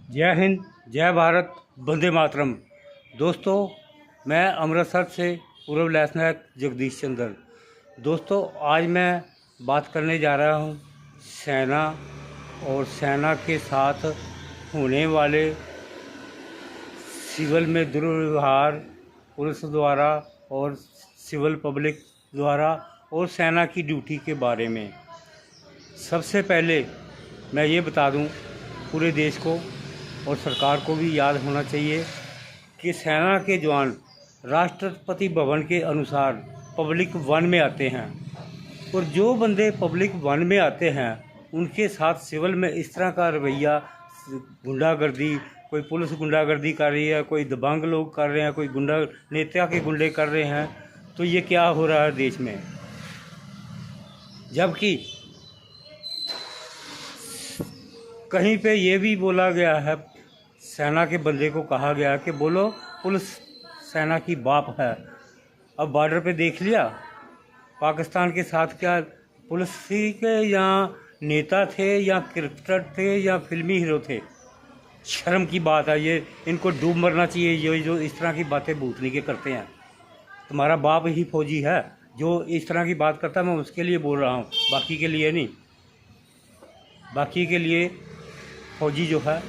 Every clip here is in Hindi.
जय हिंद, जय भारत, वंदे मातरम। दोस्तों, मैं अमृतसर से पूर्व लेफ्टिनेंट जगदीश चंद्र। दोस्तों, आज मैं बात करने जा रहा हूँ सेना और सेना के साथ होने वाले सिविल में दुर्व्यवहार पुलिस द्वारा और सिविल पब्लिक द्वारा और सेना की ड्यूटी के बारे में। सबसे पहले मैं ये बता दूं पूरे देश को और सरकार को भी याद होना चाहिए कि सेना के जवान राष्ट्रपति भवन के अनुसार पब्लिक वन में आते हैं, और जो बंदे पब्लिक वन में आते हैं उनके साथ सिविल में इस तरह का रवैया, गुंडागर्दी, कोई पुलिस गुंडागर्दी कर रही है, कोई दबंग लोग कर रहे हैं, कोई गुंडा नेता के गुंडे कर रहे हैं, तो ये क्या हो रहा है देश में। जबकि कहीं पे ये भी बोला गया है, सेना के बंदे को कहा गया कि बोलो पुलिस सेना की बाप है। अब बॉर्डर पे देख लिया पाकिस्तान के साथ क्या पुलिस के या नेता थे या क्रिकेटर थे या फिल्मी हीरो थे। शर्म की बात है, ये इनको डूब मरना चाहिए। ये जो इस तरह की बातें भूतनी के करते हैं, तुम्हारा बाप ही फौजी है जो इस तरह की बात करता है। मैं उसके लिए बोल रहा हूँ, बाकी के लिए नहीं। बाकी के लिए फौजी जो है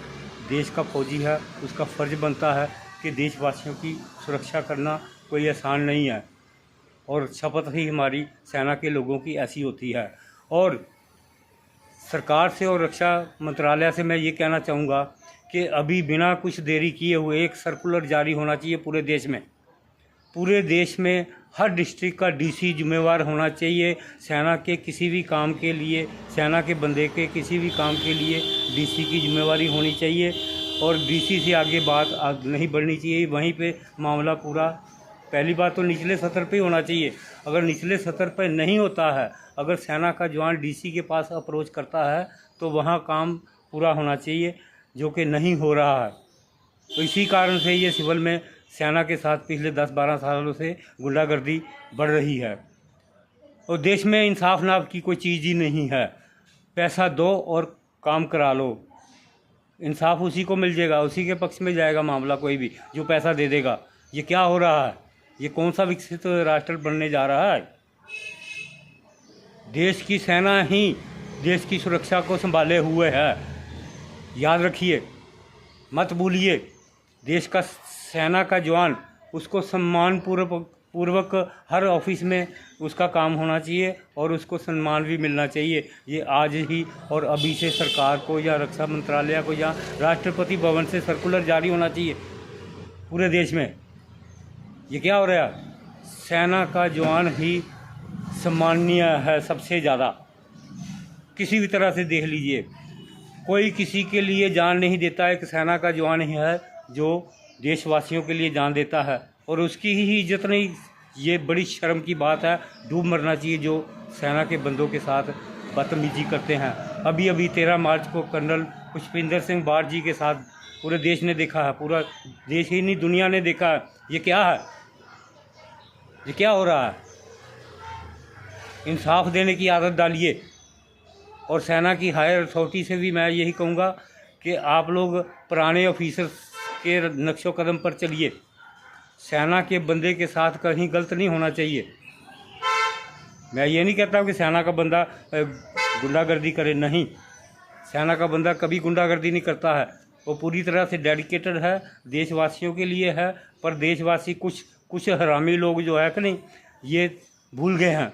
देश का फौजी है, उसका फ़र्ज़ बनता है कि देशवासियों की सुरक्षा करना कोई आसान नहीं है, और शपथ ही हमारी सेना के लोगों की ऐसी होती है। और सरकार से और रक्षा मंत्रालय से मैं ये कहना चाहूँगा कि अभी बिना कुछ देरी किए हुए एक सर्कुलर जारी होना चाहिए पूरे देश में। पूरे देश में हर डिस्ट्रिक्ट का डीसी जिम्मेवार होना चाहिए। सेना के किसी भी काम के लिए, सेना के बंदे के किसी भी काम के लिए डीसी की जिम्मेवारी होनी चाहिए, और डीसी से आगे बात नहीं बढ़नी चाहिए। वहीं पे मामला पूरा, पहली बात तो निचले सतर पे होना चाहिए। अगर निचले सतर पे नहीं होता है, अगर सेना का जवान डीसी के पास अप्रोच करता है तो वहाँ काम पूरा होना चाहिए, जो कि नहीं हो रहा है। तो इसी कारण से ये सिविल में सेना के साथ पिछले 10-12 सालों से गुंडागर्दी बढ़ रही है, और देश में इंसाफ नाम की कोई चीज़ ही नहीं है। पैसा दो और काम करा लो, इंसाफ उसी को मिल जाएगा, उसी के पक्ष में जाएगा मामला, कोई भी जो पैसा दे देगा। ये क्या हो रहा है? ये कौन सा विकसित राष्ट्र बनने जा रहा है? देश की सेना ही देश की सुरक्षा को संभाले हुए है, याद रखिए, मत भूलिए। देश का सेना का जवान, उसको सम्मान पूर्वक हर ऑफिस में उसका काम होना चाहिए और उसको सम्मान भी मिलना चाहिए। ये आज ही और अभी से सरकार को या रक्षा मंत्रालय को या राष्ट्रपति भवन से सर्कुलर जारी होना चाहिए पूरे देश में। ये क्या हो रहा है? सेना का जवान ही सम्माननीय है सबसे ज़्यादा। किसी भी तरह से देख लीजिए, कोई किसी के लिए जान नहीं देता है। एक सेना का जवान ही है जो देशवासियों के लिए जान देता है, और उसकी ही इज्जत नहीं। ये बड़ी शर्म की बात है। डूब मरना चाहिए जो सेना के बंदों के साथ बदतमीजी करते हैं। अभी 13 मार्च को कर्नल पुष्पिंदर सिंह बार जी के साथ पूरे देश ने देखा है, पूरा देश ही नहीं दुनिया ने देखा है। ये क्या है? ये क्या हो रहा है? इंसाफ देने की आदत डालिए। और सेना की हायर अथॉरिटी से भी मैं यही कहूँगा कि आप लोग पुराने ऑफिसर्स के नक्शो कदम पर चलिए। सेना के बंदे के साथ कहीं गलत नहीं होना चाहिए। मैं ये नहीं कहता हूँ कि सेना का बंदा गुंडागर्दी करे, नहीं। सेना का बंदा कभी गुंडागर्दी नहीं करता है, वो पूरी तरह से डेडिकेटेड है, देशवासियों के लिए है। पर देशवासी कुछ हरामी लोग जो है कि नहीं, ये भूल गए हैं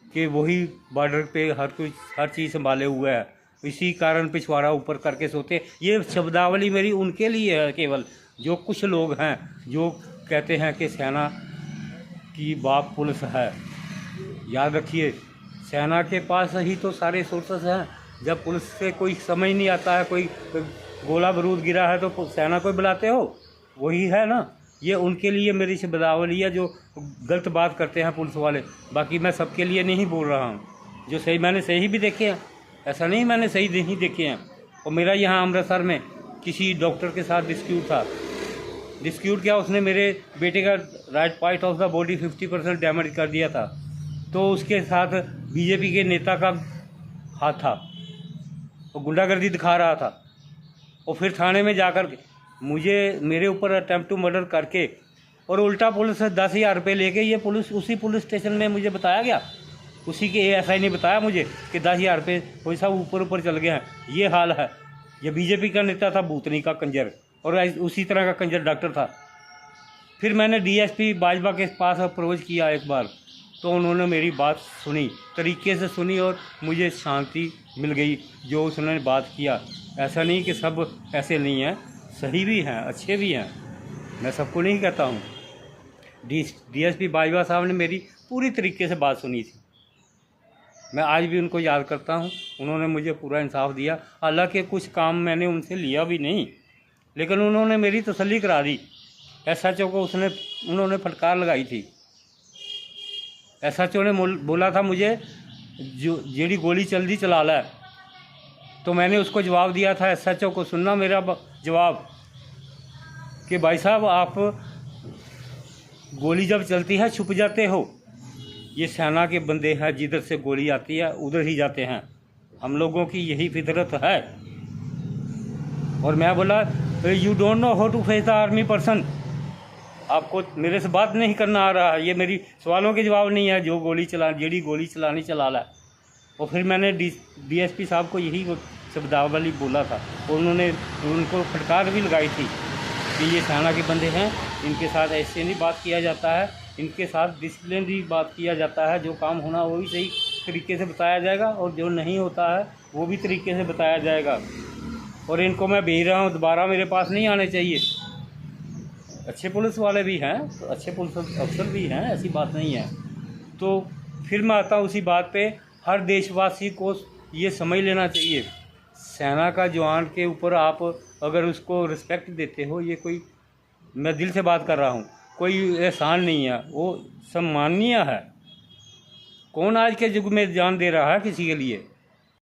कि वही बॉर्डर पे हर चीज़ संभाले हुए है। इसी कारण पिछवाड़ा ऊपर करके सोते। ये शब्दावली मेरी उनके लिए है केवल, जो कुछ लोग हैं जो कहते हैं कि सेना की बाप पुलिस है। याद रखिए, सेना के पास ही तो सारे सोर्सेस हैं। जब पुलिस से कोई समझ नहीं आता है, कोई गोला बारूद गिरा है, तो सेना को बुलाते हो, वही है ना। ये उनके लिए मेरी शब्दावली है जो गलत बात करते हैं पुलिस वाले। बाकी मैं सबके लिए नहीं बोल रहा हूँ, जो सही मैंने सही भी देखे हैं, ऐसा नहीं मैंने सही नहीं देखे हैं। और मेरा यहाँ अमृतसर में किसी डॉक्टर के साथ डिस्प्यूट था। डिस्प्यूट क्या, उसने मेरे बेटे का right part of the body 50% damage कर दिया था, तो उसके साथ बीजेपी के नेता का हाथ था, वो गुंडागर्दी दिखा रहा था। और फिर थाने में जाकर के मुझे मेरे ऊपर अटेम्प्ट टू मर्डर करके और उल्टा पुलिस से 10,000 रुपये लेके ये पुलिस उसी पुलिस स्टेशन में मुझे बताया गया, उसी के एएसआई ने बताया मुझे कि 10,000 रुपये कोई सा ऊपर ऊपर चल गया है। ये हाल है। ये बीजेपी का नेता था, भूतनी का कंजर, और उसी तरह का कंजर डॉक्टर था। फिर मैंने डीएसपी बाजवा के पास अप्रोच किया एक बार, तो उन्होंने मेरी बात सुनी, तरीके से सुनी और मुझे शांति मिल गई जो उसने बात किया। ऐसा नहीं कि सब ऐसे नहीं हैं, सही भी हैं, अच्छे भी हैं, मैं सबको नहीं कहता हूँ। डीएसपी बाजवा साहब ने मेरी पूरी तरीके से बात सुनी थी। मैं आज भी उनको याद करता हूँ। उन्होंने मुझे पूरा इंसाफ दिया। हालांकि कुछ काम मैंने उनसे लिया भी नहीं, लेकिन उन्होंने मेरी तसल्ली करा दी। एसएचओ को उन्होंने फटकार लगाई थी। एसएचओ ने बोला था मुझे जो जेड़ी गोली चल चला ला, तो मैंने उसको जवाब दिया था, एसएचओ को सुनना मेरा जवाब, कि भाई साहब आप गोली जब चलती है छुप जाते हो। ये सेना के बंदे हैं, जिधर से गोली आती है उधर ही जाते हैं। हम लोगों की यही फितरत है। और मैं बोला, you don't know how to face the army person. आपको मेरे से बात नहीं करना आ रहा है, ये मेरी सवालों के जवाब नहीं है। जो जेड़ी गोली चलानी चला ला। और फिर मैंने डीएसपी साहब को यही शब्दावली बोला था, और उन्होंने उनको फटकार भी लगाई थी कि ये सेना के बंदे हैं, इनके साथ ऐसे नहीं बात किया जाता है, इनके साथ डिसिप्लिन भी बात किया जाता है। जो काम होना वो भी सही तरीके से बताया जाएगा, और जो नहीं होता है वो भी तरीके से बताया जाएगा। और इनको मैं भेज रहा हूँ, दोबारा मेरे पास नहीं आने चाहिए। अच्छे पुलिस वाले भी हैं, तो अच्छे पुलिस अफसर भी हैं, ऐसी बात नहीं है। तो फिर मैं आता हूँ उसी बात पे, हर देशवासी को ये समझ लेना चाहिए, सेना का जवान के ऊपर आप अगर उसको रिस्पेक्ट देते हो, ये कोई, मैं दिल से बात कर रहा हूँ, कोई एहसान नहीं है, वो सम्माननीय है। कौन आज के युग में जान दे रहा है किसी के लिए?